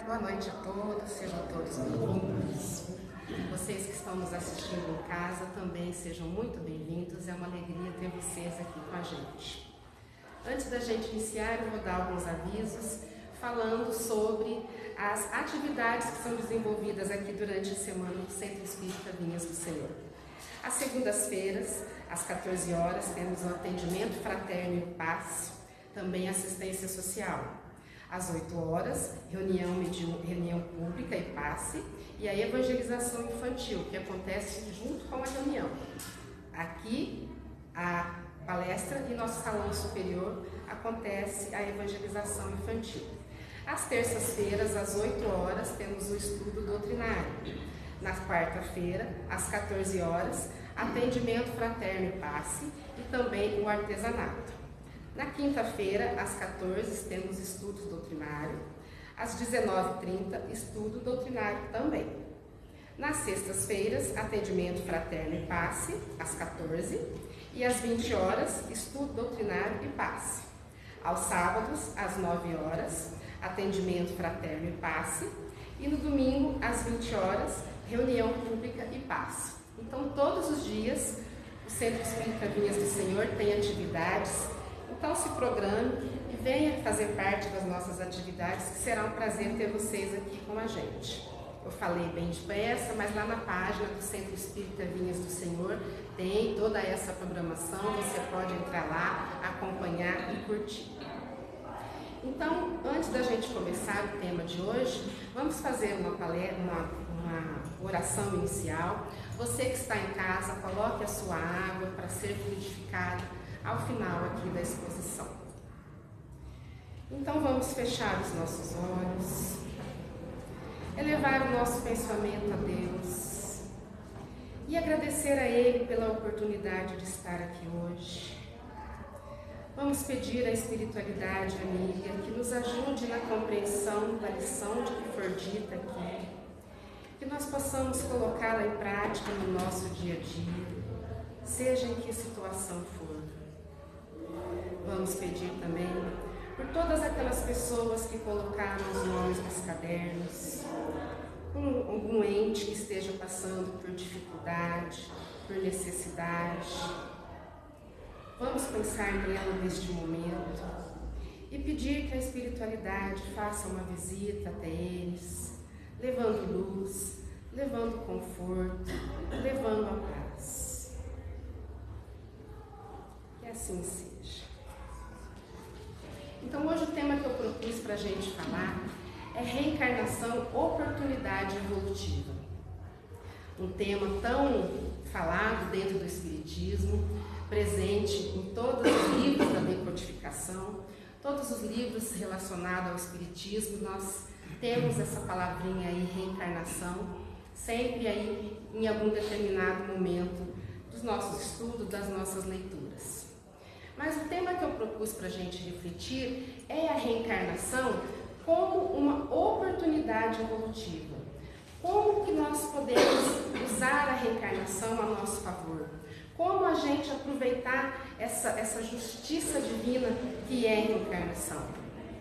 Boa noite a todos, sejam todos bem-vindos. Vocês que estão nos assistindo em casa também sejam muito bem-vindos. É uma alegria ter vocês aqui com a gente. Antes da gente iniciar, eu vou dar alguns avisos falando sobre as atividades que são desenvolvidas aqui durante a semana no Centro Espírita Vinhas do Senhor. Às segundas-feiras, às 14 horas, temos um atendimento fraterno e passe, também assistência social. Às 8 horas, reunião pública e passe, e a evangelização infantil, que acontece junto com a reunião. Aqui, a palestra e nosso salão superior acontece a evangelização infantil. Às terças-feiras, às 8 horas, temos o estudo doutrinário. Na quarta-feira, às 14 horas, atendimento fraterno e passe e também o artesanato. Na quinta-feira, às 14, temos estudos doutrinário. Às 19h30, estudo doutrinário também. Nas sextas-feiras, atendimento fraterno e passe, às 14. E às 20 horas, estudo doutrinário e passe. Aos sábados, às 9 horas, atendimento fraterno e passe. E no domingo, às 20 horas, reunião pública e passe. Então, todos os dias, o Centro Espírita Vinhas do Senhor tem atividades. Então se programe e venha fazer parte das nossas atividades, que será um prazer ter vocês aqui com a gente. Eu falei bem depressa, mas lá na página do Centro Espírita Vinhas do Senhor tem toda essa programação, você pode entrar lá, acompanhar e curtir. Então, antes da gente começar o tema de hoje, vamos fazer uma oração inicial. Você que está em casa, coloque a sua água para ser fluidificada ao final aqui da exposição. Então vamos fechar os nossos olhos, elevar o nosso pensamento a Deus e agradecer a Ele pela oportunidade de estar aqui hoje. Vamos pedir à espiritualidade amiga que nos ajude na compreensão da lição de que for dita aqui, que nós possamos colocá-la em prática no nosso dia a dia, seja em que situação for. Vamos pedir também por todas aquelas pessoas que colocaram os nomes nos cadernos, algum ente que esteja passando por dificuldade, por necessidade. Vamos pensar nela neste momento e pedir que a espiritualidade faça uma visita até eles, levando luz, levando conforto, levando a paz. Que assim seja. Então hoje o tema que eu propus para a gente falar é reencarnação, oportunidade evolutiva. Um tema tão falado dentro do Espiritismo, presente em todos os livros da decodificação, todos os livros relacionados ao Espiritismo, nós temos essa palavrinha aí, reencarnação, sempre aí em algum determinado momento dos nossos estudos, das nossas leituras. Mas o tema que eu propus para a gente refletir é a reencarnação como uma oportunidade evolutiva. Como que nós podemos usar a reencarnação a nosso favor? Como a gente aproveitar essa justiça divina que é a reencarnação?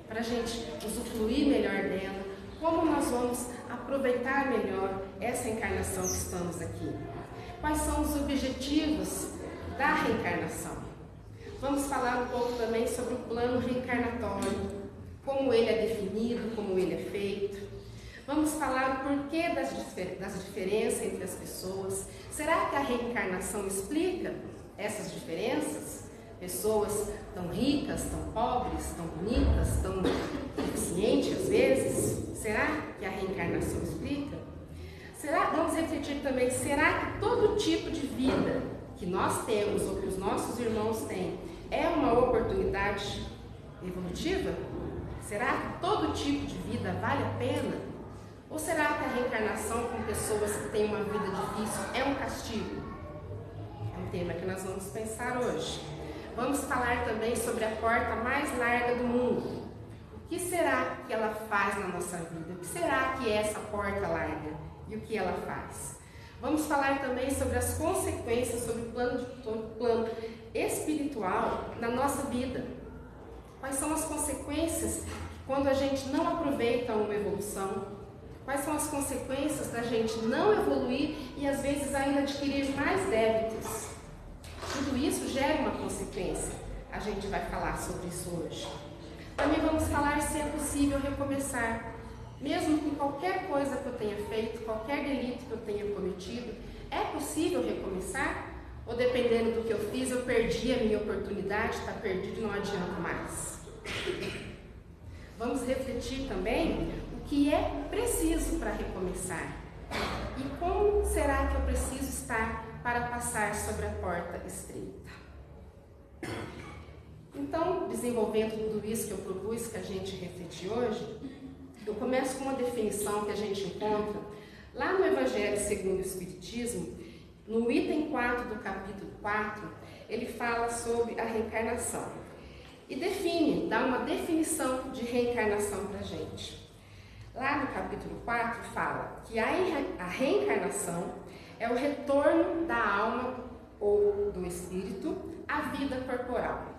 Para a gente usufruir melhor dela, como nós vamos aproveitar melhor essa encarnação que estamos aqui? Quais são os objetivos da reencarnação? Vamos falar um pouco também sobre o plano reencarnatório, como ele é definido, como ele é feito. Vamos falar o porquê das diferenças entre as pessoas. Será que a reencarnação explica essas diferenças? Pessoas tão ricas, tão pobres, tão bonitas, tão deficientes às vezes? Será que a reencarnação explica? Vamos refletir também, será que todo tipo de vida que nós temos ou que os nossos irmãos têm é uma oportunidade evolutiva? Será que todo tipo de vida vale a pena? Ou será que a reencarnação com pessoas que têm uma vida difícil é um castigo? É um tema que nós vamos pensar hoje. Vamos falar também sobre a porta mais larga do mundo. O que será que ela faz na nossa vida? O que será que é essa porta larga? E o que ela faz? Vamos falar também sobre as consequências sobre o plano espiritual na nossa vida. Quais são as consequências que quando a gente não aproveita uma evolução, quais são as consequências da gente não evoluir e às vezes ainda adquirir mais débitos. Tudo isso gera uma consequência. A gente vai falar sobre isso hoje. Também vamos falar se é possível recomeçar. Mesmo com qualquer coisa que eu tenha feito, qualquer delito que eu tenha cometido, é possível recomeçar? Ou dependendo do que eu fiz, eu perdi a minha oportunidade, está perdido e não adianta mais? Vamos refletir também o que é preciso para recomeçar. E como será que eu preciso estar para passar sobre a porta estreita? Então, desenvolvendo tudo isso que eu propus que a gente refletir hoje, eu começo com uma definição que a gente encontra lá no Evangelho segundo o Espiritismo, no item 4 do capítulo 4, ele fala sobre a reencarnação. E define, dá uma definição de reencarnação para a gente. Lá no capítulo 4 fala que a reencarnação é o retorno da alma ou do espírito à vida corporal.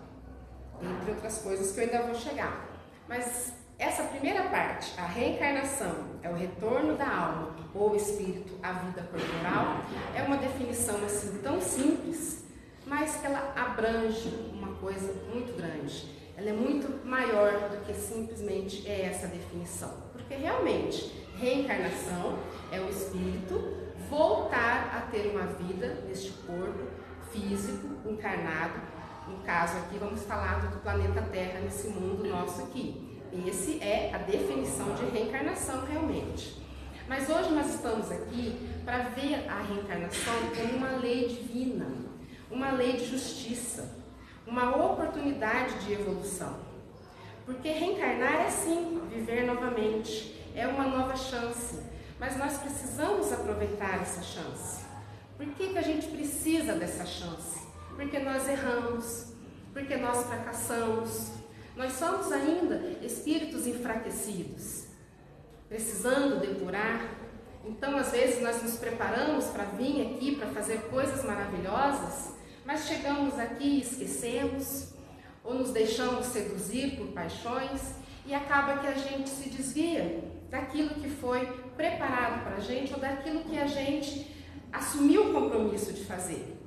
Entre outras coisas que eu ainda vou chegar. Mas essa primeira parte, a reencarnação, é o retorno da alma ou espírito à vida corporal, é uma definição assim tão simples, mas que ela abrange uma coisa muito grande. Ela é muito maior do que simplesmente essa definição. Porque realmente, reencarnação é o espírito voltar a ter uma vida neste corpo físico, encarnado. No caso aqui, vamos falar do planeta Terra, nesse mundo nosso aqui. Esse é a definição de reencarnação realmente. Mas hoje nós estamos aqui para ver a reencarnação como uma lei divina, uma lei de justiça, uma oportunidade de evolução. Porque reencarnar é sim, viver novamente, é uma nova chance. Mas nós precisamos aproveitar essa chance. Por que a gente precisa dessa chance? Porque nós erramos, porque nós fracassamos. Nós somos ainda espíritos enfraquecidos, precisando depurar. Então, às vezes, nós nos preparamos para vir aqui, para fazer coisas maravilhosas, mas chegamos aqui e esquecemos, ou nos deixamos seduzir por paixões, e acaba que a gente se desvia daquilo que foi preparado para a gente, ou daquilo que a gente assumiu o compromisso de fazer.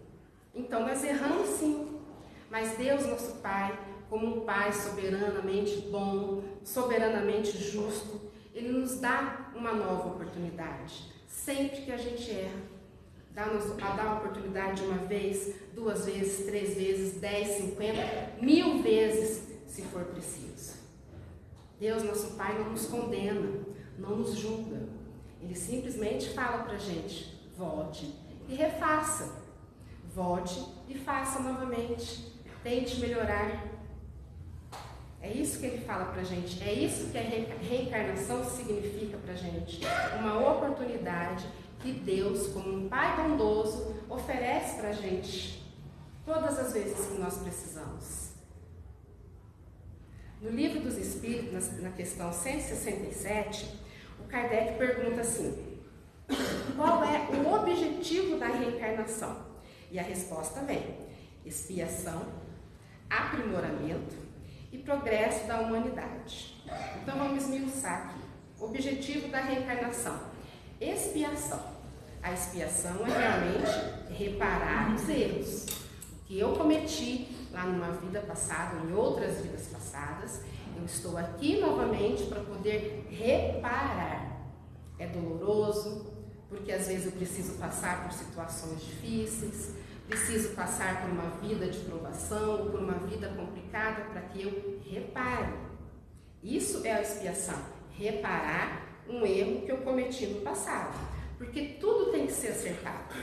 Então, nós erramos sim, mas Deus, nosso Pai, como um Pai soberanamente bom, soberanamente justo, Ele nos dá uma nova oportunidade. Sempre que a gente erra, dá-nos a oportunidade de uma vez, 2 vezes, 3 vezes, 10, 50, 1000 vezes, se for preciso. Deus, nosso Pai, não nos condena, não nos julga. Ele simplesmente fala para a gente, volte e refaça. Volte e faça novamente. Tente melhorar. É isso que ele fala pra gente, é isso que a reencarnação significa pra gente. Uma oportunidade que Deus, como um Pai bondoso, oferece pra gente todas as vezes que nós precisamos. No Livro dos Espíritos, na questão 167, o Kardec pergunta assim: qual é o objetivo da reencarnação? E a resposta vem: expiação, aprimoramento e progresso da humanidade. Então vamos esmiuçar aqui. Objetivo da reencarnação: expiação. A expiação é realmente reparar os erros que eu cometi lá numa vida passada, em outras vidas passadas. Eu estou aqui novamente para poder reparar. É doloroso, porque às vezes eu preciso passar por situações difíceis, preciso passar por uma vida de provação, ou por uma vida complicada para que eu repare. Isso é a expiação, reparar um erro que eu cometi no passado, porque tudo tem que ser acertado.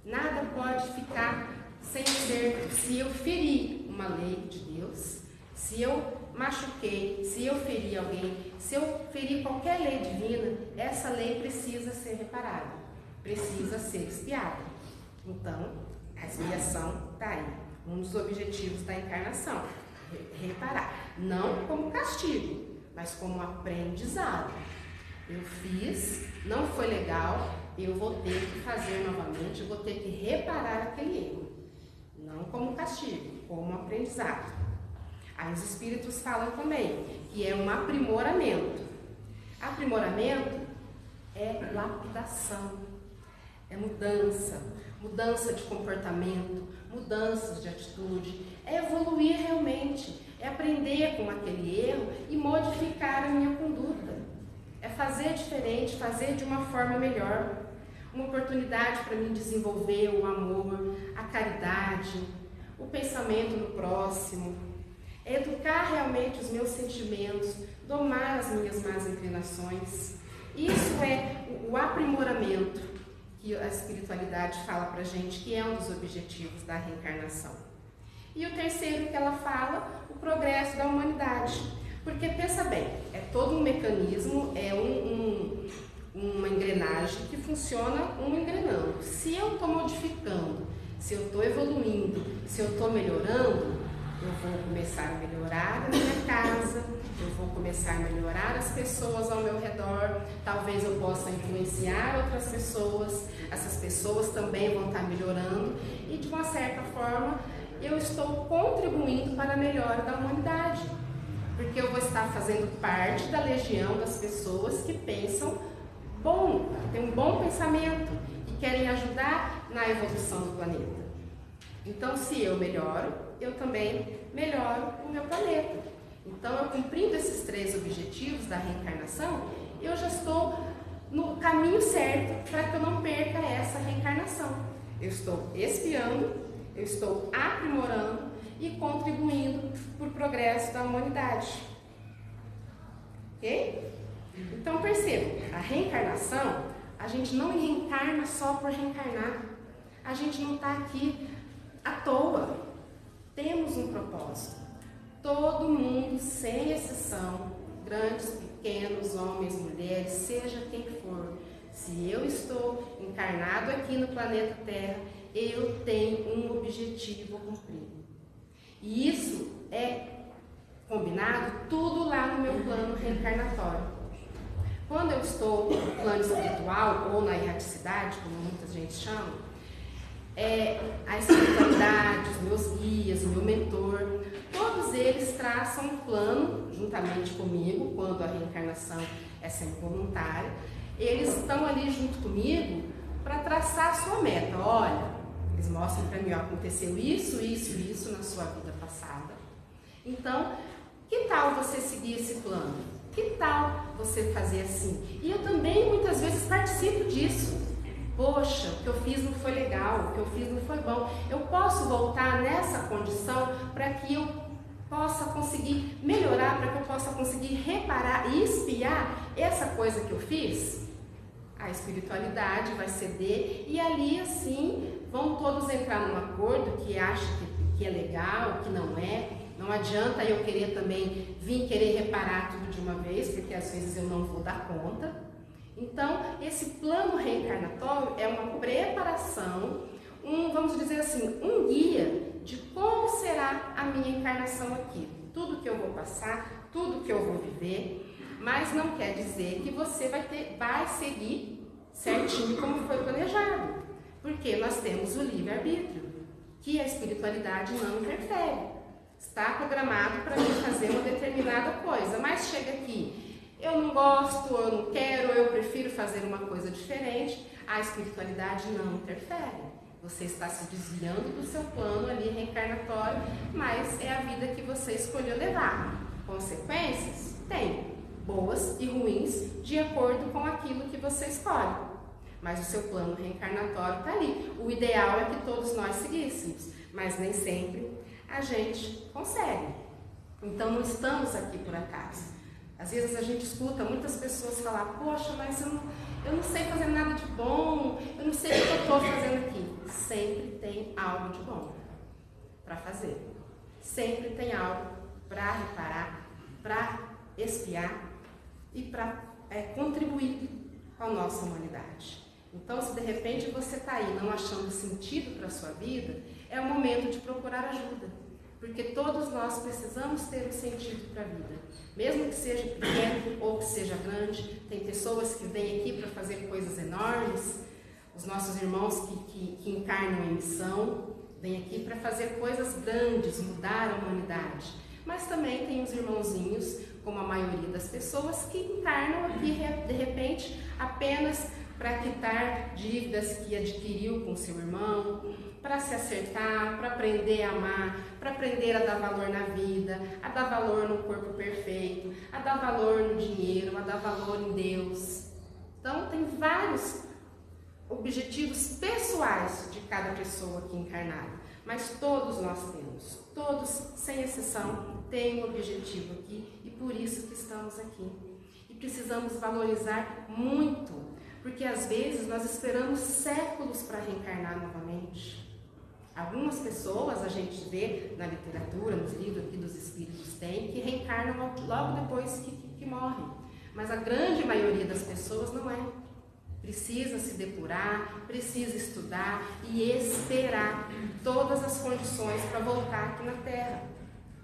Nada pode ficar sem ser. Se eu feri uma lei de Deus, se eu machuquei, se eu feri alguém, se eu feri qualquer lei divina, essa lei precisa ser reparada, precisa ser expiada. Então, a expiação está aí, um dos objetivos da encarnação, reparar, não como castigo, mas como aprendizado. Eu fiz, não foi legal, eu vou ter que fazer novamente, eu vou ter que reparar aquele erro, não como castigo, como aprendizado. Aí os espíritos falam também que é um aprimoramento. Aprimoramento é lapidação, é mudança de comportamento, mudanças de atitude, é evoluir realmente, é aprender com aquele erro e modificar a minha conduta, é fazer diferente, fazer de uma forma melhor, uma oportunidade para mim desenvolver o amor, a caridade, o pensamento no próximo, é educar realmente os meus sentimentos, domar as minhas más inclinações. Isso é o aprimoramento que a espiritualidade fala pra gente, que é um dos objetivos da reencarnação. E o terceiro que ela fala, o progresso da humanidade. Porque pensa bem, é todo um mecanismo, é uma engrenagem que funciona engrenando. Se eu estou modificando, se eu estou evoluindo, se eu estou melhorando, eu vou começar a melhorar a minha casa, eu vou começar a melhorar as pessoas ao meu redor, talvez eu possa influenciar outras pessoas, essas pessoas também vão estar melhorando e de uma certa forma eu estou contribuindo para a melhora da humanidade, porque eu vou estar fazendo parte da legião das pessoas que pensam bom, têm um bom pensamento e querem ajudar na evolução do planeta. Então, se eu melhoro, eu também melhoro o meu planeta. Então, eu cumprindo esses 3 objetivos da reencarnação, eu já estou no caminho certo para que eu não perca essa reencarnação. Eu estou expiando, eu estou aprimorando e contribuindo para o progresso da humanidade. Ok? Então, perceba, a reencarnação, a gente não reencarna só por reencarnar. A gente não está aqui à toa. Temos um propósito. Todo mundo, sem exceção, grandes, pequenos, homens, mulheres, seja quem for, se eu estou encarnado aqui no planeta Terra, eu tenho um objetivo a cumprir. E isso é combinado tudo lá no meu plano reencarnatório. Quando eu estou no plano espiritual ou na erraticidade, como muita gente chama, a espiritualidade, os meus guias, o meu mentor, todos eles traçam um plano juntamente comigo, quando a reencarnação é sempre voluntária. Eles estão ali junto comigo para traçar a sua meta. Olha, eles mostram para mim, ó, aconteceu isso na sua vida passada. Então, que tal você seguir esse plano? Que tal você fazer assim? E eu também muitas vezes participo disso. Poxa, o que eu fiz não foi legal, o que eu fiz não foi bom. Eu posso voltar nessa condição para que eu possa conseguir melhorar, para que eu possa conseguir reparar e espiar essa coisa que eu fiz? A espiritualidade vai ceder e ali assim vão todos entrar num acordo que acha que é legal, que não é. Não adianta eu querer também vir querer reparar tudo de uma vez, porque às vezes eu não vou dar conta. Então, esse plano reencarnatório é uma preparação, vamos dizer assim, um guia de como será a minha encarnação aqui. Tudo que eu vou passar, tudo que eu vou viver, mas não quer dizer que você vai seguir certinho como foi planejado, porque nós temos o livre-arbítrio, que a espiritualidade não interfere. Está programado para mim fazer uma determinada coisa, mas chega aqui, eu não gosto, eu não quero, eu prefiro fazer uma coisa diferente, a espiritualidade não interfere. Você está se desviando do seu plano ali reencarnatório, mas é a vida que você escolheu levar. Consequências? Tem, boas e ruins, de acordo com aquilo que você escolhe. Mas o seu plano reencarnatório está ali. O ideal é que todos nós seguíssemos, mas nem sempre a gente consegue. Então não estamos aqui por acaso. Às vezes a gente escuta muitas pessoas falar, poxa, mas eu não sei fazer nada de bom, eu não sei o que eu estou fazendo aqui. Sempre tem algo de bom para fazer. Sempre tem algo para reparar, para espiar e para contribuir com a nossa humanidade. Então, se de repente você está aí não achando sentido para a sua vida, é o momento de procurar ajuda. Porque todos nós precisamos ter um sentido para a vida. Mesmo que seja pequeno ou que seja grande, tem pessoas que vêm aqui para fazer coisas enormes, os nossos irmãos que encarnam em missão, vêm aqui para fazer coisas grandes, mudar a humanidade. Mas também tem os irmãozinhos como a maioria das pessoas que encarnam aqui de repente apenas para quitar dívidas que adquiriu com seu irmão, para se acertar, para aprender a amar, para aprender a dar valor na vida, a dar valor no corpo perfeito, a dar valor no dinheiro, a dar valor em Deus. Então tem vários objetivos pessoais de cada pessoa aqui encarnada, mas todos nós temos, todos sem exceção têm um objetivo aqui e por isso que estamos aqui. E precisamos valorizar muito, porque às vezes nós esperamos séculos para reencarnar novamente. Algumas pessoas a gente vê na literatura, nos livros aqui dos espíritos que reencarnam logo depois que morrem, mas a grande maioria das pessoas não é. Precisa se depurar, precisa estudar e esperar todas as condições para voltar aqui na Terra.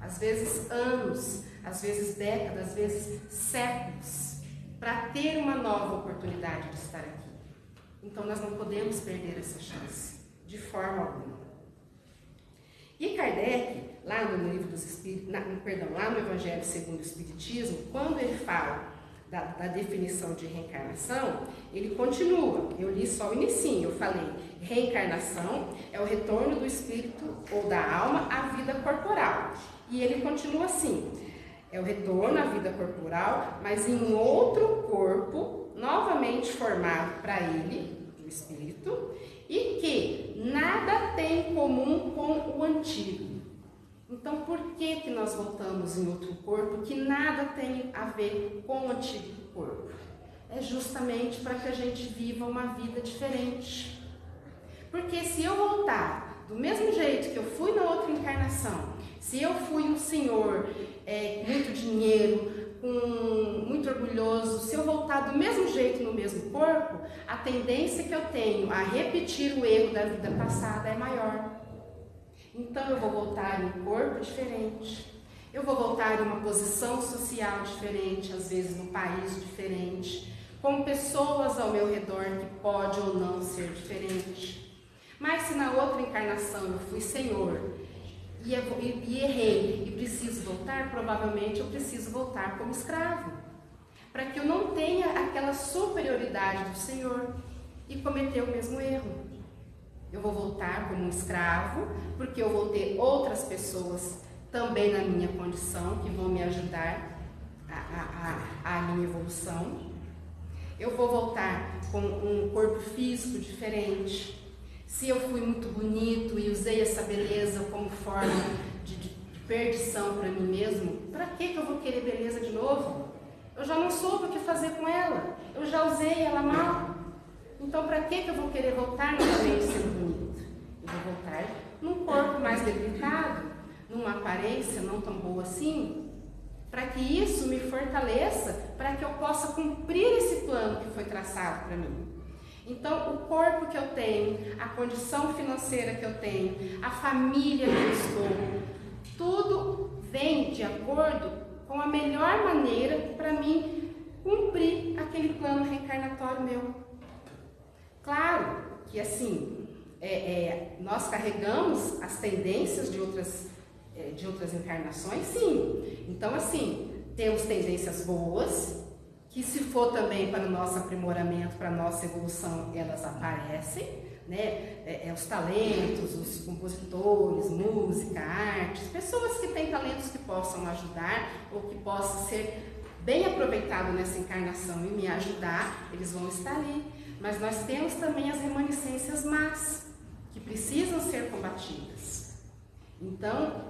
Às vezes anos, às vezes décadas, às vezes séculos, para ter uma nova oportunidade de estar aqui. Então nós não podemos perder essa chance, de forma alguma. E Kardec, lá no livro dos Espíritos, lá no Evangelho segundo o Espiritismo, quando ele fala da definição de reencarnação, ele continua. Eu li só o inicinho, eu falei, reencarnação é o retorno do espírito ou da alma à vida corporal. E ele continua assim, é o retorno à vida corporal, mas em outro corpo, novamente formado para ele, o espírito, e que nada tem em comum com o antigo. Então, por que nós voltamos em outro corpo que nada tem a ver com o antigo corpo? É justamente para que a gente viva uma vida diferente. Porque se eu voltar do mesmo jeito que eu fui na outra encarnação, se eu fui um senhor muito dinheiro, muito orgulhoso, se eu voltar do mesmo jeito no mesmo corpo, a tendência que eu tenho a repetir o erro da vida passada é maior. Então eu vou voltar em um corpo diferente, eu vou voltar em uma posição social diferente, às vezes num país diferente, com pessoas ao meu redor que pode ou não ser diferente. Mas se na outra encarnação eu fui senhor e errei e preciso voltar, provavelmente eu preciso voltar como escravo, para que eu não tenha aquela superioridade do senhor e cometer o mesmo erro. Eu vou voltar como um escravo, porque eu vou ter outras pessoas também na minha condição, que vão me ajudar a minha evolução. Eu vou voltar com um corpo físico diferente. Se eu fui muito bonito e usei essa beleza como forma de perdição para mim mesmo, para que eu vou querer beleza de novo? Eu já não soube o que fazer com ela, eu já usei ela mal. Então, para que eu vou querer voltar novamente sendo bonito? Eu vou voltar num corpo mais debilitado, numa aparência não tão boa assim, para que isso me fortaleça, para que eu possa cumprir esse plano que foi traçado para mim. Então, o corpo que eu tenho, a condição financeira que eu tenho, a família que eu estou, tudo vem de acordo com a melhor maneira para mim cumprir aquele plano reencarnatório meu. Claro que assim, nós carregamos as tendências de outras encarnações, sim. Então assim, temos tendências boas, que se for também para o nosso aprimoramento, para a nossa evolução, elas aparecem, né? Os talentos, os compositores, música, artes, pessoas que têm talentos que possam ajudar ou que possam ser bem aproveitados nessa encarnação e me ajudar, eles vão estar ali. Mas nós temos também as remanescências más, que precisam ser combatidas. Então,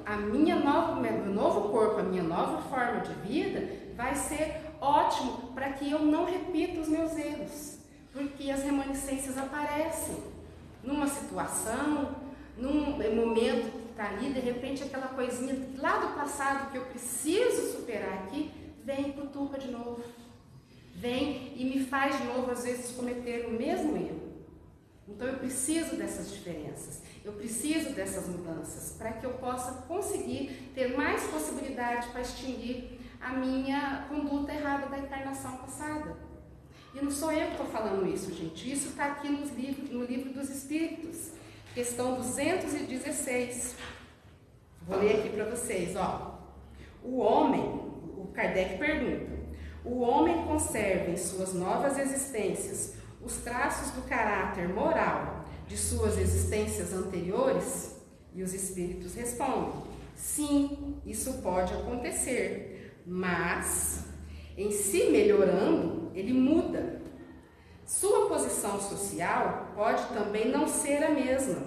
meu novo corpo, a minha nova forma de vida, vai ser ótimo para que eu não repita os meus erros. Porque as remanescências aparecem numa situação, num momento que está ali, de repente aquela coisinha lá do passado que eu preciso superar aqui, vem e cutuca de novo. Vem e me faz de novo, às vezes, cometer o mesmo erro. Então, eu preciso dessas diferenças, eu preciso dessas mudanças, para que eu possa conseguir ter mais possibilidade para extinguir a minha conduta errada da encarnação passada. E não sou eu que estou falando isso, gente. Isso está aqui no livro dos Espíritos, questão 216. Vou ler aqui para vocês, ó. O homem... Kardec pergunta: o homem conserva em suas novas existências os traços do caráter moral de suas existências anteriores? E os espíritos respondem: sim, isso pode acontecer, mas em se melhorando, ele muda. Sua posição social pode também não ser a mesma.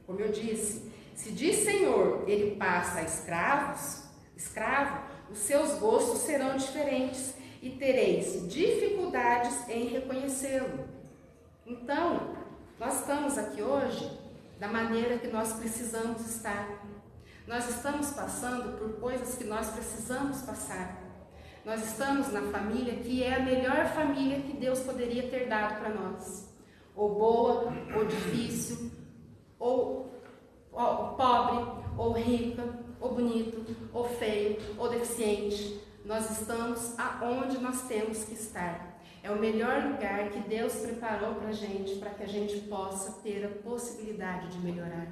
Como eu disse, se de senhor ele passa a escravo, os seus gostos serão diferentes e tereis dificuldades em reconhecê-lo. Então, nós estamos aqui hoje da maneira que nós precisamos estar. Nós estamos passando por coisas que nós precisamos passar. Nós estamos na família que é a melhor família que Deus poderia ter dado para nós. Ou boa, ou difícil, ou pobre, ou rica, ou bonito, ou feio, ou deficiente. Nós estamos aonde nós temos que estar. É o melhor lugar que Deus preparou para que a gente possa ter a possibilidade de melhorar.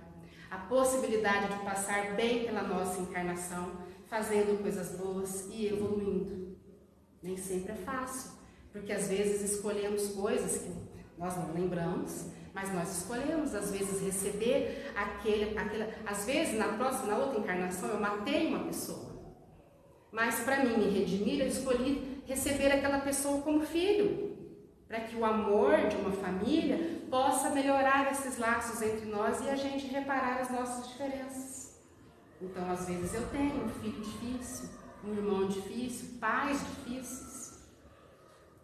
A possibilidade de passar bem pela nossa encarnação, fazendo coisas boas e evoluindo. Nem sempre é fácil, porque às vezes escolhemos coisas que nós não lembramos, mas nós escolhemos às vezes receber às vezes na outra encarnação eu matei uma pessoa, mas para mim me redimir eu escolhi receber aquela pessoa como filho, para que o amor de uma família possa melhorar esses laços entre nós e a gente reparar as nossas diferenças. Então às vezes eu tenho um filho difícil, um irmão difícil, pais difíceis.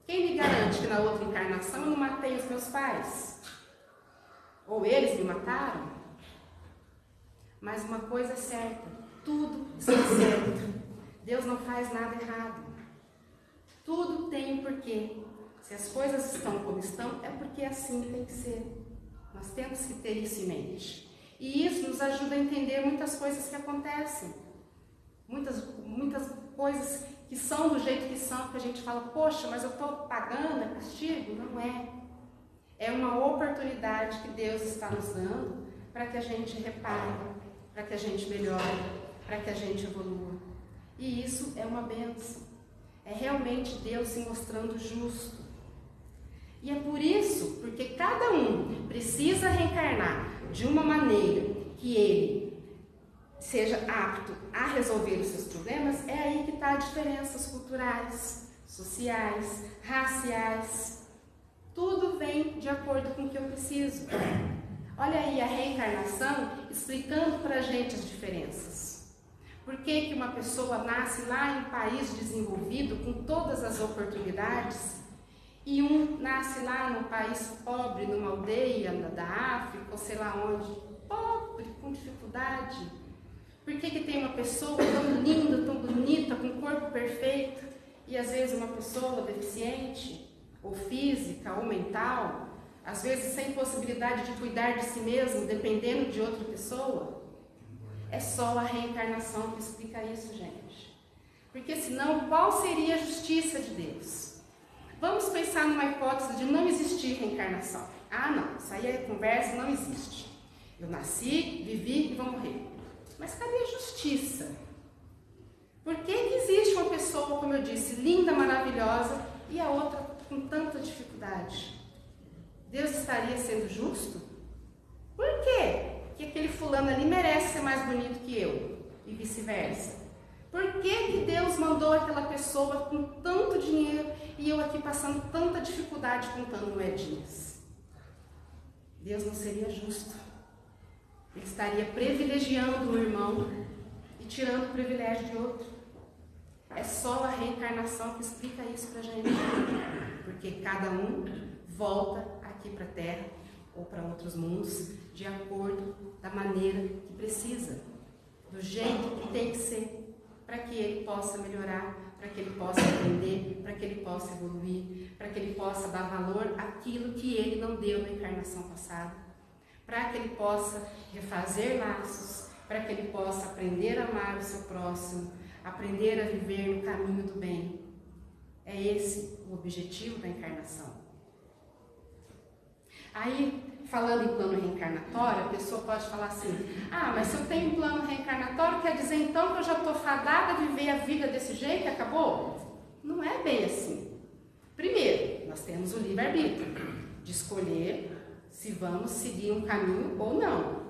Quem me garante que na outra encarnação eu não matei os meus pais? Ou eles me mataram? Mas uma coisa é certa, tudo está certo. Deus não faz nada errado. Tudo tem um porquê. Se as coisas estão como estão, é porque assim tem que ser. Nós temos que ter isso em mente. E isso nos ajuda a entender muitas coisas que acontecem. Muitas coisas que são do jeito que são, que a gente fala, poxa, mas eu estou pagando, é castigo? Não é. É uma oportunidade que Deus está nos dando para que a gente repare, para que a gente melhore, para que a gente evolua. E isso é uma bênção. É realmente Deus se mostrando justo. E é por isso, porque cada um precisa reencarnar de uma maneira que ele seja apto a resolver os seus problemas, é aí que está as diferenças culturais, sociais, raciais. Tudo vem de acordo com o que eu preciso. Olha aí a reencarnação explicando para a gente as diferenças. Por que uma pessoa nasce lá em um país desenvolvido com todas as oportunidades e um nasce lá num país pobre, numa aldeia da África ou sei lá onde, pobre, com dificuldade? Por que tem uma pessoa tão linda, tão bonita, com um corpo perfeito e às vezes uma pessoa deficiente, ou física, ou mental, às vezes sem possibilidade de cuidar de si mesmo, dependendo de outra pessoa? É só a reencarnação que explica isso, gente. Porque senão, qual seria a justiça de Deus? Vamos pensar numa hipótese de não existir reencarnação. Ah, não, isso aí é conversa, não existe. Eu nasci, vivi e vou morrer. Mas cadê a justiça? Por que existe uma pessoa, como eu disse, linda, maravilhosa, e a outra com tanta dificuldade? Deus estaria sendo justo? Por quê? Que aquele fulano ali merece ser mais bonito que eu, e vice-versa. Por que Deus mandou aquela pessoa com tanto dinheiro e eu aqui passando tanta dificuldade contando moedinhas? Deus não seria justo. Ele estaria privilegiando um irmão e tirando o privilégio de outro. É só a reencarnação que explica isso pra gente. Porque cada um volta aqui para a Terra ou para outros mundos de acordo da maneira que precisa, do jeito que tem que ser, para que ele possa melhorar, para que ele possa aprender, para que ele possa evoluir, para que ele possa dar valor àquilo que ele não deu na encarnação passada, para que ele possa refazer laços, para que ele possa aprender a amar o seu próximo, aprender a viver no caminho do bem. É esse o objetivo da encarnação. Aí, falando em plano reencarnatório, a pessoa pode falar assim: ah, mas se eu tenho um plano reencarnatório, quer dizer então que eu já estou fadada a viver a vida desse jeito e acabou? Não é bem assim. Primeiro, nós temos o livre-arbítrio de escolher se vamos seguir um caminho ou não,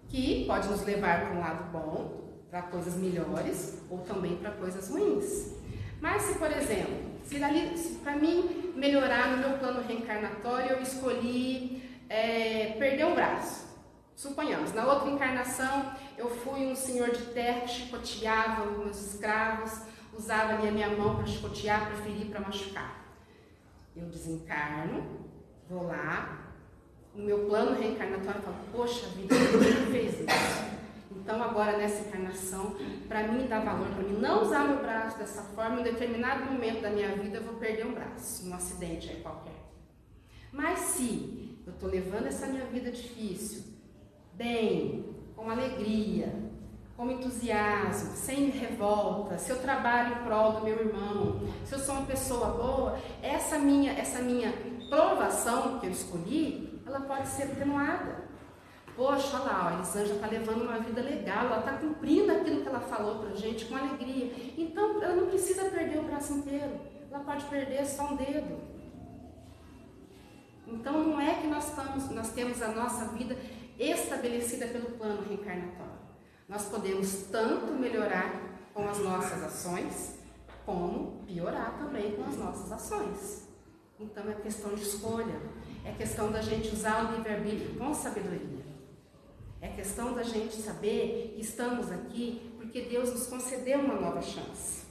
que pode nos levar para um lado bom, para coisas melhores, ou também para coisas ruins. Mas se, por exemplo, se para mim melhorar no meu plano reencarnatório, eu escolhi perder um braço. Suponhamos, na outra encarnação, eu fui um senhor de terra que chicoteava os meus escravos, usava ali a minha mão para chicotear, para ferir, para machucar. Eu desencarno, vou lá, no meu plano reencarnatório, eu falo: poxa vida, quem fez isso? Então agora nessa encarnação, para mim dá valor, para mim não usar meu braço dessa forma, em um determinado momento da minha vida eu vou perder um braço, num acidente aí qualquer. Mas se eu estou levando essa minha vida difícil, bem, com alegria, com entusiasmo, sem revolta, se eu trabalho em prol do meu irmão, se eu sou uma pessoa boa, essa minha provação que eu escolhi, ela pode ser atenuada. Poxa, olha lá, a Elisângela está levando uma vida legal, ela está cumprindo aquilo que ela falou para a gente com alegria. Então, ela não precisa perder o braço inteiro, ela pode perder só um dedo. Então, não é que nós temos a nossa vida estabelecida pelo plano reencarnatório. Nós podemos tanto melhorar com as nossas ações, como piorar também com as nossas ações. Então, é questão de escolha, é questão da gente usar o livre-arbítrio com sabedoria. É questão da gente saber que estamos aqui porque Deus nos concedeu uma nova chance.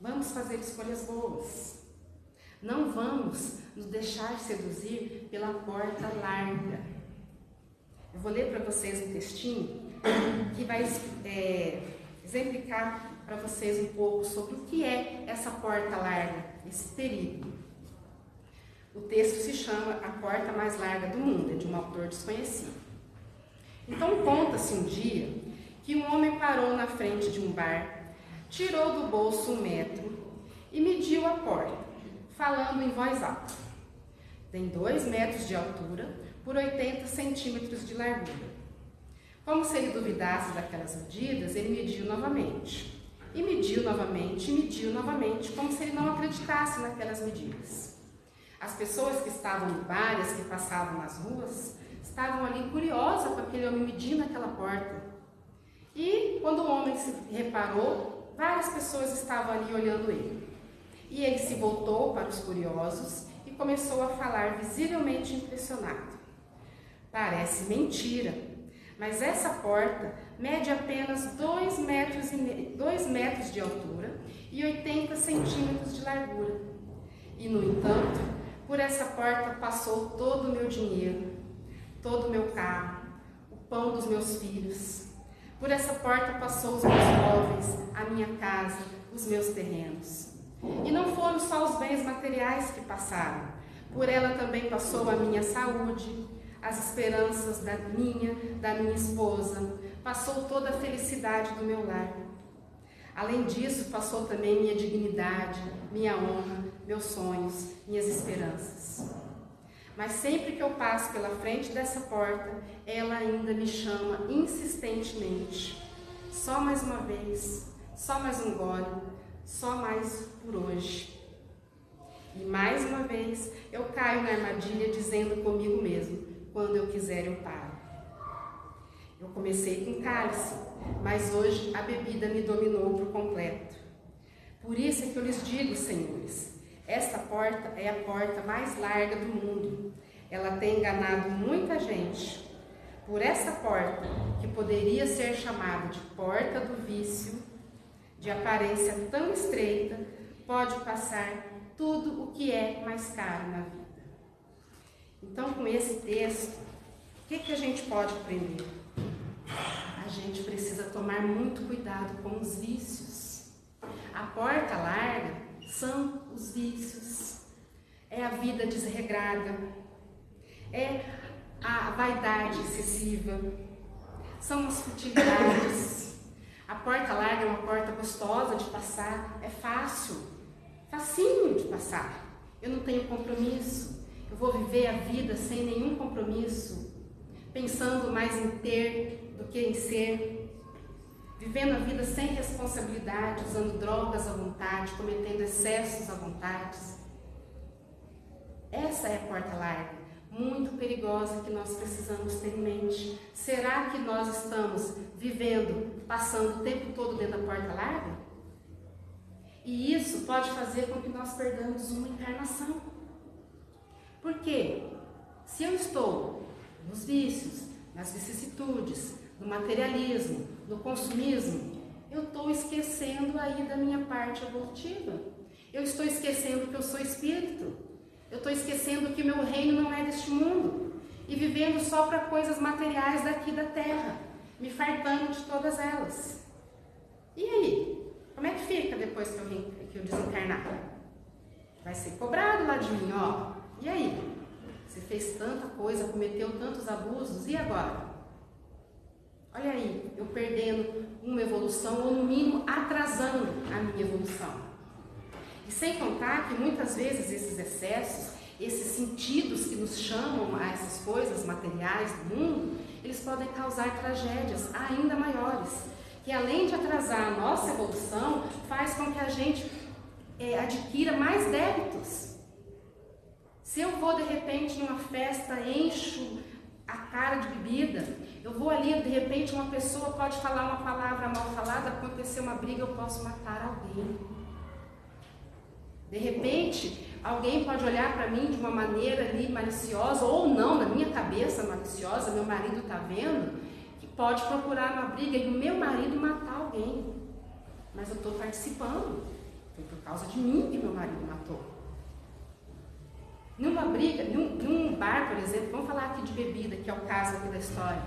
Vamos fazer escolhas boas. Não vamos nos deixar seduzir pela porta larga. Eu vou ler para vocês um textinho que vai exemplificar para vocês um pouco sobre o que é essa porta larga, esse perigo. O texto se chama A Porta Mais Larga do Mundo, é de um autor desconhecido. Então conta-se um dia que um homem parou na frente de um bar, tirou do bolso 1 metro e mediu a porta, falando em voz alta. Tem 2 metros de altura por 80 centímetros de largura. Como se ele duvidasse daquelas medidas, ele mediu novamente. E mediu novamente, e mediu novamente, como se ele não acreditasse naquelas medidas. As pessoas que estavam no bar, as que passavam nas ruas, estavam ali curiosas com aquele homem medindo aquela porta. E quando o homem se reparou, várias pessoas estavam ali olhando ele. E ele se voltou para os curiosos e começou a falar visivelmente impressionado. Parece mentira, mas essa porta mede apenas 2 metros de altura e 80 centímetros de largura. E, no entanto, por essa porta passou todo o meu dinheiro, todo o meu carro, o pão dos meus filhos. Por essa porta passou os meus móveis, a minha casa, os meus terrenos. E não foram só os bens materiais que passaram. Por ela também passou a minha saúde, as esperanças da minha esposa. Passou toda a felicidade do meu lar. Além disso, passou também minha dignidade, minha honra, meus sonhos, minhas esperanças. Mas sempre que eu passo pela frente dessa porta, ela ainda me chama insistentemente. Só mais uma vez, só mais um gole, só mais por hoje. E mais uma vez eu caio na armadilha dizendo comigo mesmo: quando eu quiser eu paro. Eu comecei com cálice, mas hoje a bebida me dominou por completo. Por isso é que eu lhes digo, senhores, esta porta é a porta mais larga do mundo. Ela tem enganado muita gente. Por essa porta, que poderia ser chamada de porta do vício, de aparência tão estreita, pode passar tudo o que é mais caro na vida. Então, com esse texto, o que a gente pode aprender? A gente precisa tomar muito cuidado com os vícios. A porta larga são os vícios, é a vida desregrada, é a vaidade excessiva, são as futilidades. A porta larga é uma porta gostosa de passar, é fácil, facinho de passar. Eu não tenho compromisso, Eu vou viver a vida sem nenhum compromisso, pensando mais em ter do que em ser, vivendo a vida sem responsabilidade, usando drogas à vontade, cometendo excessos à vontade. Essa é a porta larga, muito perigosa, que nós precisamos ter em mente. Será que nós estamos vivendo, passando o tempo todo dentro da porta larga? E isso pode fazer com que nós perdamos uma encarnação. Por quê? Se eu estou nos vícios, nas vicissitudes, no materialismo, no consumismo, eu estou esquecendo aí da minha parte evolutiva. Eu estou esquecendo que eu sou espírito. Eu estou esquecendo que o meu reino não é deste mundo. E vivendo só para coisas materiais daqui da terra, me fartando de todas elas. E aí? Como é que fica depois que eu desencarnar? Vai ser cobrado lá de mim, ó. E aí? Você fez tanta coisa, cometeu tantos abusos, e agora? Olha aí, eu perdendo uma evolução, ou no mínimo atrasando a minha evolução. E sem contar que muitas vezes esses excessos, esses sentidos que nos chamam a essas coisas materiais do mundo, eles podem causar tragédias ainda maiores, que além de atrasar a nossa evolução, faz com que a gente adquira mais débitos. Se eu vou de repente numa festa, encho a cara de bebida, eu vou ali, de repente uma pessoa pode falar uma palavra mal falada, acontecer uma briga, eu posso matar alguém. De repente, alguém pode olhar para mim de uma maneira ali maliciosa, ou não, na minha cabeça maliciosa, meu marido está vendo, que pode procurar uma briga e o meu marido matar alguém. Mas eu estou participando, foi por causa de mim que meu marido matou. Numa briga, num bar, por exemplo, vamos falar aqui de bebida, que é o caso aqui da história.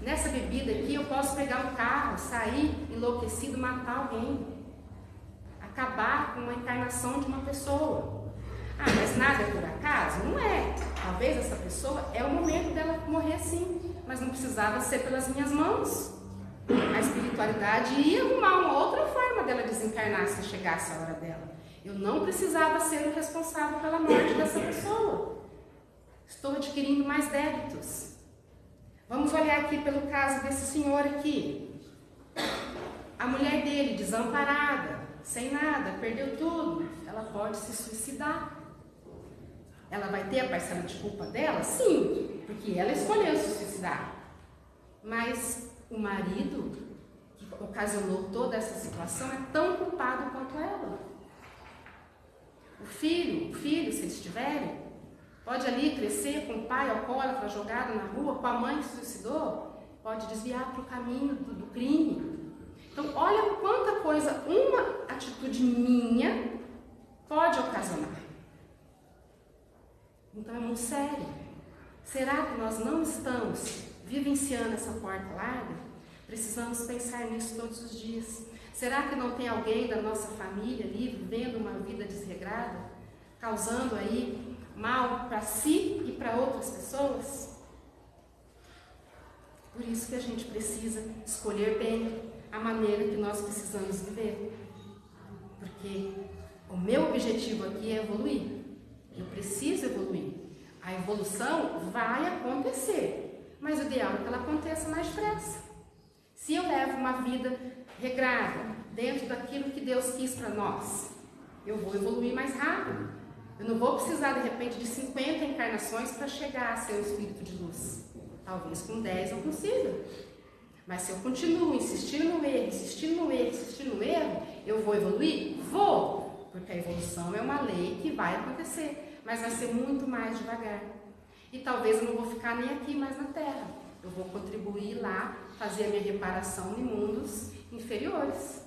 Nessa bebida aqui, eu posso pegar um carro, sair enlouquecido, matar alguém. Acabar com uma encarnação de uma pessoa. Ah, mas nada é por acaso? Não é. Talvez essa pessoa, é o momento dela morrer sim, mas não precisava ser pelas minhas mãos. A espiritualidade ia arrumar uma outra forma dela desencarnar se chegasse a hora dela. Eu não precisava ser o responsável pela morte dessa pessoa. Estou adquirindo mais débitos. Vamos olhar aqui pelo caso desse senhor aqui. A mulher dele, desamparada, sem nada, perdeu tudo. Ela pode se suicidar. Ela vai ter a parcela de culpa dela? Sim, porque ela escolheu se suicidar. Mas o marido, que ocasionou toda essa situação, é tão culpado quanto ela. O filho, se eles tiverem, pode ali crescer com o pai alcoólatra jogado na rua, com a mãe que se suicidou, pode desviar para o caminho do crime. Então, olha quanta coisa uma atitude minha pode ocasionar. Então, é muito sério. Será que nós não estamos vivenciando essa porta larga? Precisamos pensar nisso todos os dias. Será que não tem alguém da nossa família ali vivendo uma vida desregrada, causando aí mal para si e para outras pessoas? Por isso que a gente precisa escolher bem a maneira que nós precisamos viver. Porque o meu objetivo aqui é evoluir. Eu preciso evoluir. A evolução vai acontecer, mas o ideal é que ela aconteça mais depressa. Se eu levo uma vida regrada, dentro daquilo que Deus quis para nós, eu vou evoluir mais rápido. Eu não vou precisar, de repente, de 50 encarnações para chegar a ser um espírito de luz. Talvez com 10 eu consiga. Mas se eu continuo insistindo no erro, eu vou evoluir? Vou! Porque a evolução é uma lei que vai acontecer, mas vai ser muito mais devagar. E talvez eu não vou ficar nem aqui mais na Terra. Eu vou contribuir lá, fazer a minha reparação em mundos inferiores,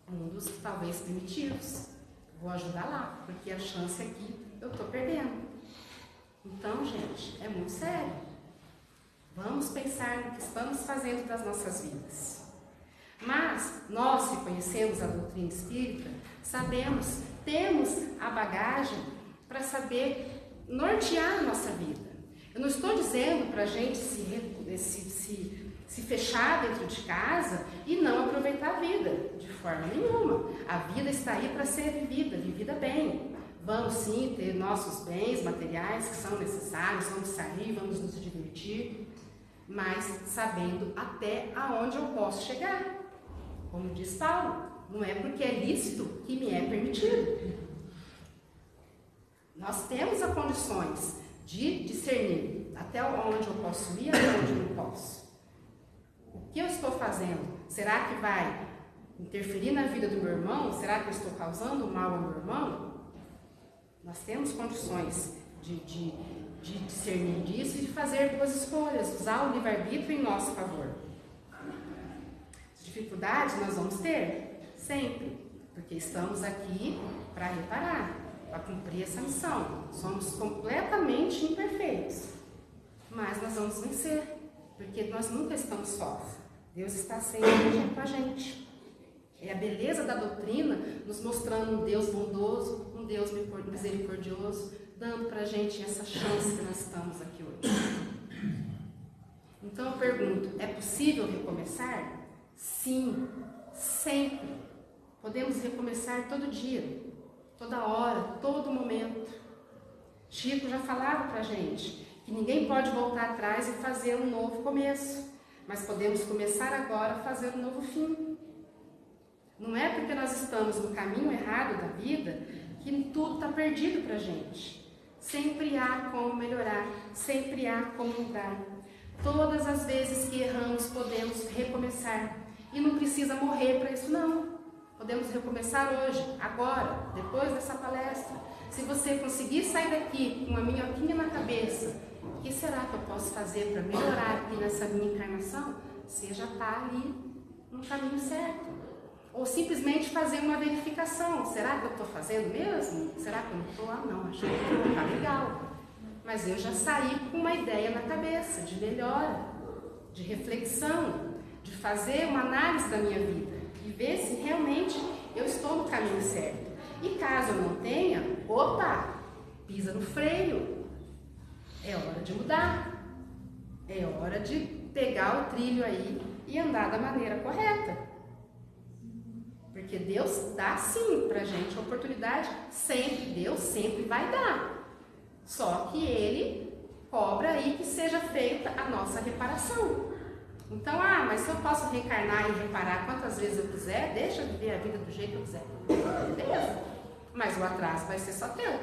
mundos talvez primitivos. Vou ajudar lá, porque a chance aqui eu estou perdendo. Então, gente, é muito sério. Vamos pensar no que estamos fazendo das nossas vidas. Mas nós, que conhecemos a doutrina espírita, sabemos, temos a bagagem para saber nortear a nossa vida. Eu não estou dizendo para a gente se fechar dentro de casa e não aproveitar a vida, de forma nenhuma. A vida está aí para ser vivida bem. Vamos sim ter nossos bens materiais que são necessários, vamos sair, vamos nos divertir, mas sabendo até aonde eu posso chegar. Como diz Paulo, não é porque é lícito que me é permitido. Nós temos as condições de discernir até onde eu posso ir e até onde eu não posso. O que eu estou fazendo? Será que vai interferir na vida do meu irmão? Será que eu estou causando mal ao meu irmão? Nós temos condições de discernir disso e de fazer boas escolhas, usar o livre-arbítrio em nosso favor. Dificuldades nós vamos ter, sempre, porque estamos aqui para reparar, para cumprir essa missão. Somos completamente imperfeitos, mas nós vamos vencer, porque nós nunca estamos sós. Deus está sempre junto com a gente. É a beleza da doutrina nos mostrando um Deus bondoso, um Deus misericordioso, dando para a gente essa chance que nós estamos aqui hoje. Então eu pergunto, é possível recomeçar? Sim, sempre. Podemos recomeçar todo dia, toda hora, todo momento. Chico já falava para a gente que ninguém pode voltar atrás e fazer um novo começo, mas podemos começar agora a fazer um novo fim. Não é porque nós estamos no caminho errado da vida que tudo está perdido para a gente. Sempre há como melhorar, sempre há como mudar. Todas as vezes que erramos podemos recomeçar. E não precisa morrer para isso não. Podemos recomeçar hoje, agora, depois dessa palestra. Se você conseguir sair daqui com uma minhoquinha na cabeça, o que será que eu posso fazer para melhorar aqui nessa minha encarnação? Você já está ali no caminho certo. Ou simplesmente fazer uma verificação. Será que eu estou fazendo mesmo? Será que eu não estou? Ah, não, acho que não está legal. Mas eu já saí com uma ideia na cabeça de melhora, de reflexão, de fazer uma análise da minha vida e ver se realmente eu estou no caminho certo. E caso eu não tenha, opa, pisa no freio. É hora de mudar. É hora de pegar o trilho aí e andar da maneira correta. Porque Deus dá sim pra gente a oportunidade, sempre, Deus sempre vai dar. Só que Ele cobra aí que seja feita a nossa reparação. Então, mas se eu posso reencarnar e reparar quantas vezes eu quiser, deixa eu viver a vida do jeito que eu quiser. Beleza. Mas o atraso vai ser só teu.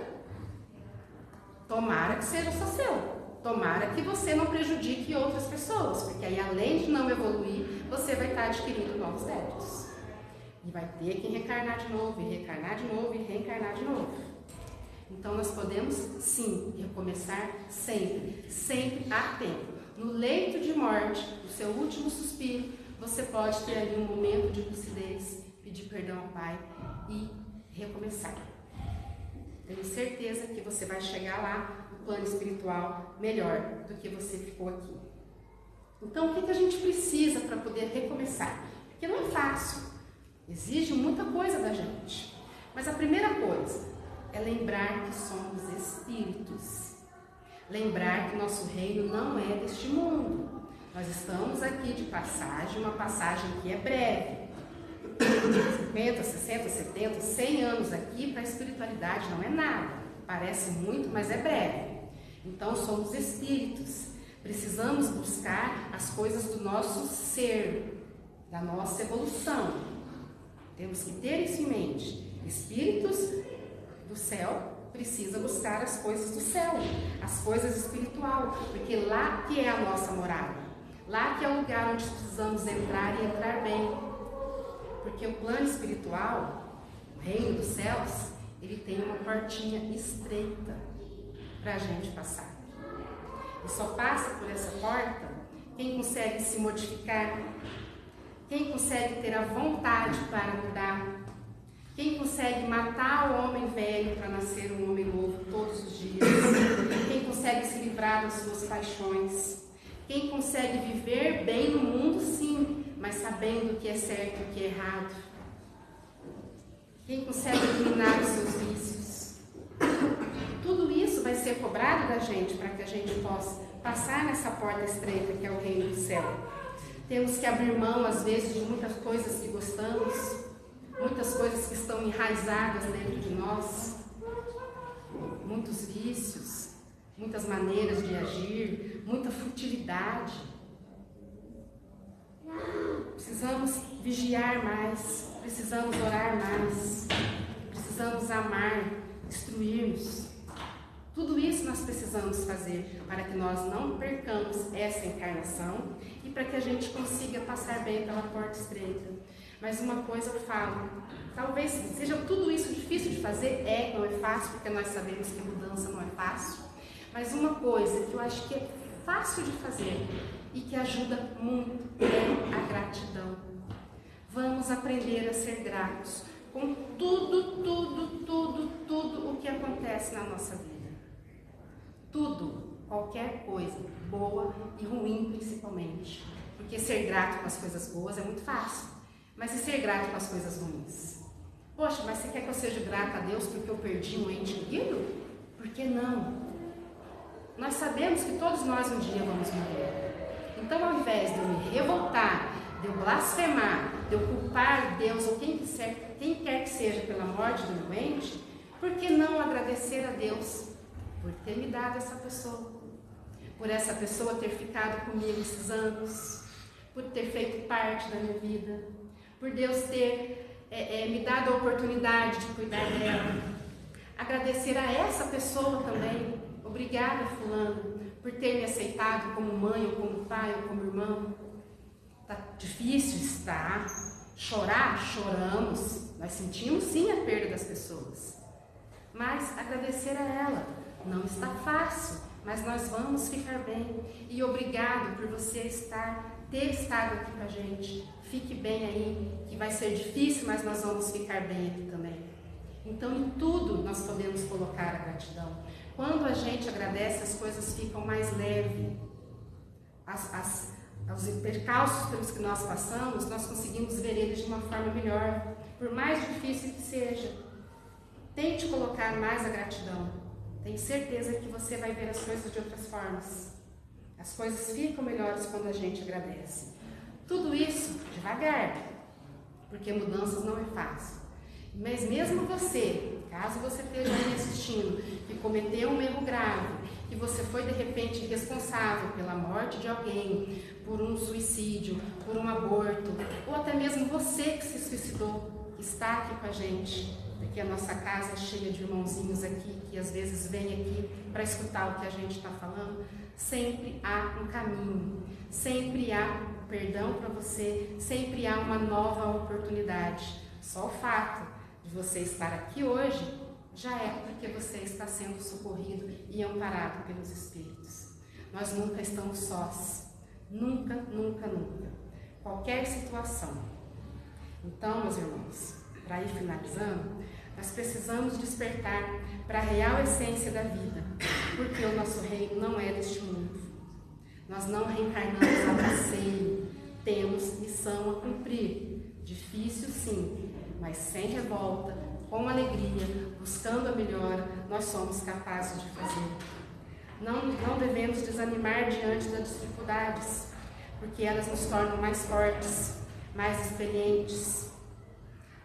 Tomara que seja só seu. Tomara que você não prejudique outras pessoas, porque aí além de não evoluir, você vai estar adquirindo novos débitos. E vai ter que reencarnar de novo, e reencarnar de novo, e reencarnar de novo. Então nós podemos sim recomeçar sempre, sempre há tempo. No leito de morte, no seu último suspiro, você pode ter ali um momento de lucidez, pedir perdão ao Pai e recomeçar. Tenho certeza que você vai chegar lá no plano espiritual melhor do que você ficou aqui. Então, o que a gente precisa para poder recomeçar? Porque não é fácil, exige muita coisa da gente. Mas a primeira coisa é lembrar que somos espíritos. Lembrar que nosso reino não é deste mundo. Nós estamos aqui de passagem, uma passagem que é breve. 50, 60, 70, 100 anos aqui para a espiritualidade não é nada. Parece muito, mas é breve. Então somos espíritos. Precisamos buscar as coisas do nosso ser, da nossa evolução. Temos que ter isso em mente. Espíritos do céu precisa buscar as coisas do céu, as coisas espirituais, porque lá que é a nossa morada, lá que é o lugar onde precisamos entrar e entrar bem, porque o plano espiritual, o reino dos céus, ele tem uma portinha estreita para a gente passar, e só passa por essa porta quem consegue se modificar, quem consegue ter a vontade para mudar, quem consegue matar o homem velho para nascer um homem novo todos os dias, quem consegue se livrar das suas paixões, quem consegue viver bem no mundo sim, mas sabendo o que é certo e o que é errado, quem consegue eliminar os seus vícios. Tudo isso vai ser cobrado da gente para que a gente possa passar nessa porta estreita que é o reino do céu. Temos que abrir mão às vezes de muitas coisas que gostamos, muitas coisas que estão enraizadas dentro de nós. muitas maneiras de agir, muita futilidade. Precisamos vigiar mais, precisamos orar mais, precisamos amar, instruir-nos. Tudo isso nós precisamos fazer para que nós não percamos essa encarnação e para que a gente consiga passar bem pela porta estreita. Mas uma coisa eu falo, talvez seja tudo isso difícil de fazer, não é fácil, porque nós sabemos que mudança não é fácil. Mas uma coisa que eu acho que é fácil de fazer e que ajuda muito é a gratidão. Vamos aprender a ser gratos com tudo o que acontece na nossa vida. Tudo, qualquer coisa, boa e ruim principalmente. Porque ser grato com as coisas boas é muito fácil, mas e ser grato com as coisas ruins? Poxa, mas você quer que eu seja grata a Deus porque eu perdi um ente querido? Por que não? Nós sabemos que todos nós um dia vamos morrer. Então, ao invés de eu me revoltar, de eu blasfemar, de eu culpar Deus ou quem quer que seja pela morte do meu ente, por que não agradecer a Deus por ter me dado essa pessoa? Por essa pessoa ter ficado comigo esses anos, por ter feito parte da minha vida, por Deus ter me dado a oportunidade de cuidar dela. Agradecer a essa pessoa também. Obrigada, fulano, por ter me aceitado como mãe, ou como pai, ou como irmão. Está difícil, está. Chorar, choramos. Nós sentimos sim a perda das pessoas. Mas agradecer a ela. Não está fácil, mas nós vamos ficar bem. E obrigado por você ter estado aqui com a gente. Fique bem aí, que vai ser difícil, mas nós vamos ficar bem aqui também. Então, em tudo nós podemos colocar a gratidão. Quando a gente agradece, as coisas ficam mais leves. Os percalços pelos que nós passamos, nós conseguimos ver eles de uma forma melhor. Por mais difícil que seja, tente colocar mais a gratidão. Tenho certeza que você vai ver as coisas de outras formas. As coisas ficam melhores quando a gente agradece. Tudo isso devagar, porque mudanças não é fácil. Mas mesmo você, caso você esteja aí assistindo, que cometeu um erro grave, que você foi de repente responsável pela morte de alguém, por um suicídio, por um aborto, ou até mesmo você que se suicidou, que está aqui com a gente, porque a nossa casa é cheia de irmãozinhos aqui, que às vezes vêm aqui para escutar o que a gente está falando, sempre há um caminho, sempre há perdão para você, sempre há uma nova oportunidade. Só o fato de você estar aqui hoje já é porque você está sendo socorrido e amparado pelos Espíritos. Nós nunca estamos sós. Nunca, nunca, nunca. Qualquer situação. Então, meus irmãos, para ir finalizando, nós precisamos despertar para a real essência da vida, porque o nosso reino não é deste mundo. Nós não reencarnamos a passeio, temos missão a cumprir. Difícil sim, mas sem revolta, com alegria, buscando a melhora, nós somos capazes de fazer. Não devemos desanimar diante das dificuldades, porque elas nos tornam mais fortes, mais experientes.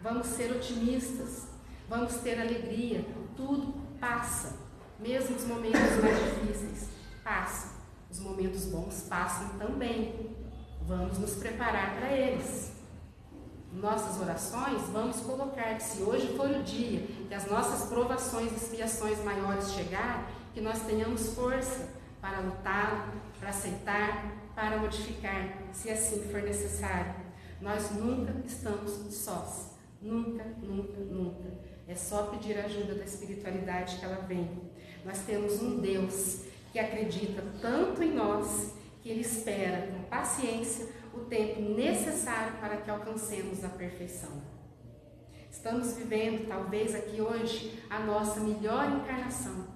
Vamos ser otimistas, vamos ter alegria, tudo passa, mesmo os momentos mais difíceis passam, os momentos bons passam também. Vamos nos preparar para eles. Nossas orações, vamos colocar que se hoje for o dia que as nossas provações e expiações maiores chegar, que nós tenhamos força para lutar, para aceitar, para modificar, se assim for necessário. Nós nunca estamos sós, nunca, nunca, nunca. É só pedir a ajuda da espiritualidade que ela vem. Nós temos um Deus que acredita tanto em nós, que Ele espera com paciência o tempo necessário para que alcancemos a perfeição. Estamos vivendo, talvez aqui hoje, a nossa melhor encarnação.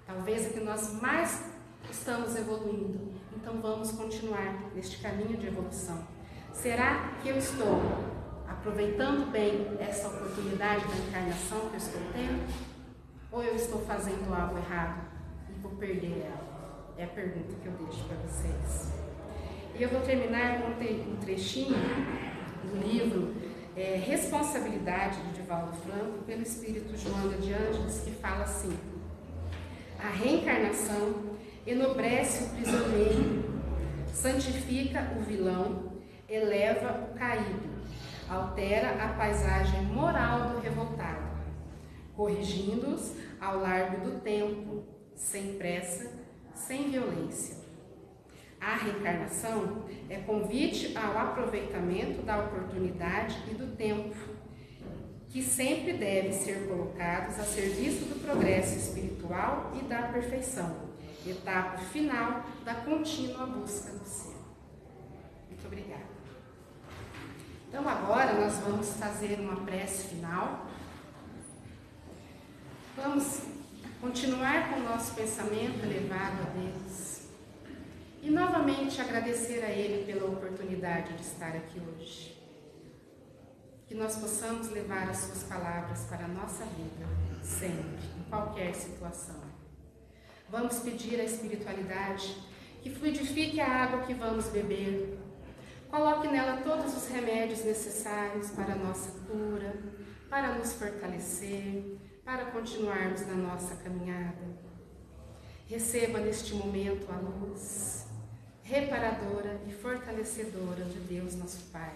Talvez a que nós mais estamos evoluindo. Então vamos continuar neste caminho de evolução. Será que eu estou aproveitando bem essa oportunidade da encarnação que eu estou tendo? Ou eu estou fazendo algo errado e vou perder ela? É a pergunta que eu deixo para vocês. E eu vou terminar com um trechinho do livro Responsabilidade, de Divaldo Franco, pelo Espírito Joana de Ângeles, que fala assim: A reencarnação enobrece o prisioneiro, santifica o vilão, eleva o caído, altera a paisagem moral do revoltado, corrigindo-os ao largo do tempo, sem pressa, sem violência. A reencarnação é convite ao aproveitamento da oportunidade e do tempo, que sempre devem ser colocados a serviço do progresso espiritual e da perfeição, etapa final da contínua busca do ser. Muito obrigada. Então agora nós vamos fazer uma prece final. Vamos continuar com o nosso pensamento elevado a Deus. E novamente agradecer a Ele pela oportunidade de estar aqui hoje. Que nós possamos levar as suas palavras para a nossa vida, sempre, em qualquer situação. Vamos pedir à espiritualidade que fluidifique a água que vamos beber. Coloque nela todos os remédios necessários para a nossa cura, para nos fortalecer, para continuarmos na nossa caminhada. Receba neste momento a luz reparadora e fortalecedora de Deus nosso Pai.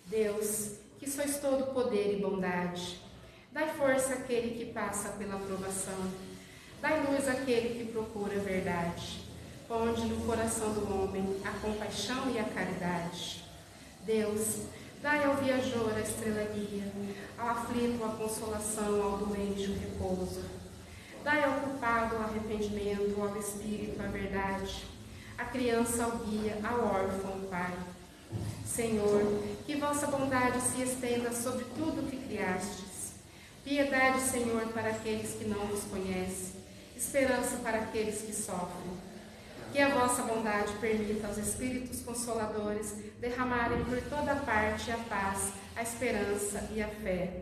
Deus, que sois todo poder e bondade, dai força àquele que passa pela provação, dai luz àquele que procura a verdade, ponde no coração do homem a compaixão e a caridade. Deus, dai ao viajor a estrela guia, ao aflito a consolação, ao doente o repouso. Dai ao culpado o arrependimento, ao espírito a verdade, à criança ao guia, ao órfão o pai. Senhor, que vossa bondade se estenda sobre tudo o que criastes. Piedade, Senhor, para aqueles que não vos conhecem, esperança para aqueles que sofrem. Que a vossa bondade permita aos Espíritos Consoladores derramarem por toda parte a paz, a esperança e a fé.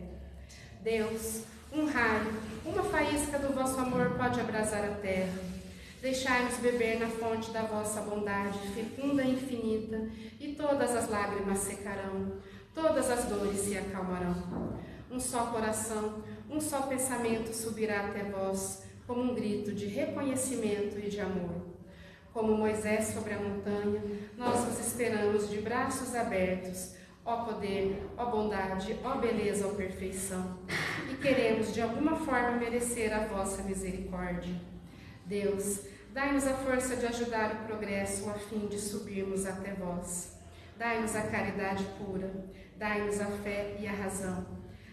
Deus, um raio, uma faísca do vosso amor pode abrasar a terra. Deixai-nos beber na fonte da vossa bondade, fecunda e infinita, e todas as lágrimas secarão, todas as dores se acalmarão. Um só coração, um só pensamento subirá até vós, como um grito de reconhecimento e de amor. Como Moisés sobre a montanha, nós vos esperamos de braços abertos, ó poder, ó bondade, ó beleza, ó perfeição, e queremos de alguma forma merecer a vossa misericórdia. Deus, dai-nos a força de ajudar o progresso a fim de subirmos até vós. Dai-nos a caridade pura, dai-nos a fé e a razão.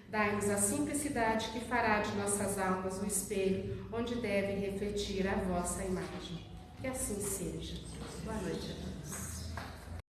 Dai-nos a simplicidade que fará de nossas almas o espelho onde deve refletir a vossa imagem. Que assim seja. Boa noite a todos.